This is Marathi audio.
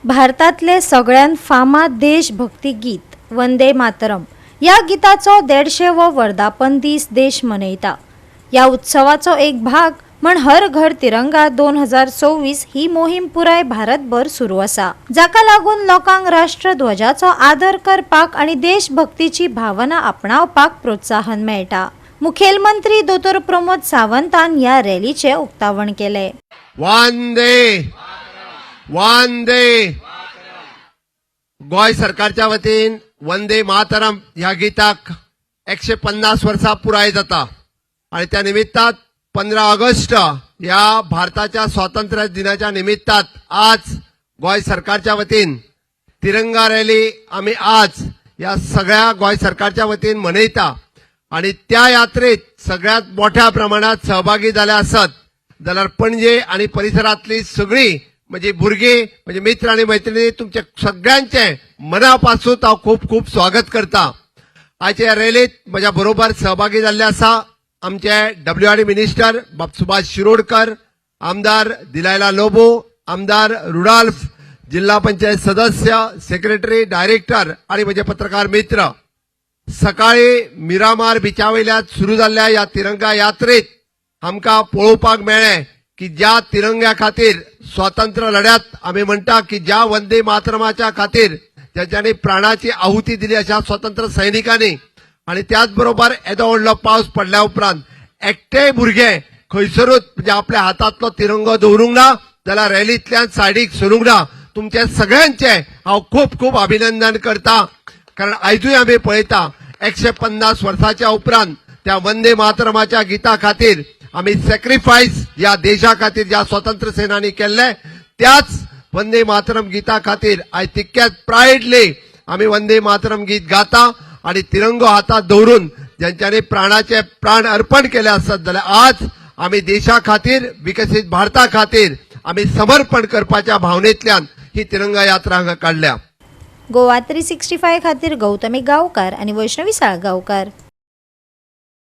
भारतातले सगळ्यात फामाद देशभक्ती गीत वंदे मातरम या गीताचो 150वो वर्धापन दीस देश मनयता। या उत्सवाचो एक भाग म्हण हर घर तिरंगा 2024 ही मोहीम पुराय भारतभर सुरू आसा, जाका लागून लोकांक राष्ट्रध्वजाचो आदर करपाक आणि देशभक्तीची भावना आपणावपाक प्रोत्साहन मेळटा। मुखेलमंत्री डॉ. प्रमोद सावंतान या रॅलीचे उक्तावण केले। वंदे वंदे गोय सरकारच्या वतीन वंदे मातरम ह्या गीताक 150 वर्षा पुराय जाता आणि त्या निमित्तात 15 ऑगस्ट या भारताच्या स्वातंत्र्य दिनाच्या निमित्तात आज गोय सरकारच्या वतीन तिरंगा रॅली आम्ही आज या सगळ्या गोय सरकारच्या वतीन मनयता आणि त्या यात्रेत सगळ्यात मोठ्या प्रमाणात सहभागी झाले असत जाल्यार पणजे आणि परिसरातली सगळी म्हणजे भुरगे म्हणजे मित्र आणि मैत्रिणी तुमचे सगळ्यांचे मनापासून हांव खूप खूप स्वागत करता। आजच्या रॅलीत माझ्या बरोबर सहभागी झाले आसा आमचे WRD मिनिस्टर सुभाष शिरोडकर, आमदार दिलायला लोबो, आमदार रुडाल्फ, जिल्हा पंचायत सदस्य, सेक्रेटरी, डायरेक्टर आणि माझे पत्रकार मित्र। सकाळी मिरामार बिचावयल्यात सुरू जाल्ल्या या तिरंगा यात्रेत आमकां पळोवपाक मेळ्ळें की ज्या तिरंग्या खातीर स्वातंत्र्य लढ्यात आम्ही म्हणटा की ज्या वंदे मातरमाच्या खातीर ज्यांच्यानी प्राणाची आहुती दिली अशा स्वातंत्र्य सैनिकांनी आणि त्याचबरोबर येदो व्हडलो पावस पडल्या उपरांत एकटे भुरगे खंयसरूच म्हणजे आपल्या हातातलो तिरंगो दवरूंक ना जाल्यार रॅलींतल्यान सायडीक सरूंक ना। तुमचे सगळ्यांचे हांव खूप खूप अभिनंदन करता, कारण आयजूय आम्ही पळयता 150 वर्षाच्या उपरांत त्या वंदे मातरमाच्या गीता खातीर आम्ही सॅक्रिफाईस या देशा खातीर ज्या स्वातंत्र्य सेनानी केल्ले त्याच वंदे मातरम गीता खातीर आयज तितक्याच प्रायडली आम्ही वंदे मातरम गीत गाता आणि तिरंगो हातात दवरून ज्यांच्यानी प्राणाचे प्राण अर्पण केले असत जाल्यार आज आम्ही देशा खातीर विकसित भारता खातीर आम्ही समर्पण करपाच्या भावनेतल्यान ही तिरंगा यात्रा हांगा काढल्या। गोवा 365 खातीर गौतमी गावकार आणि वैष्णवी साळगावकार।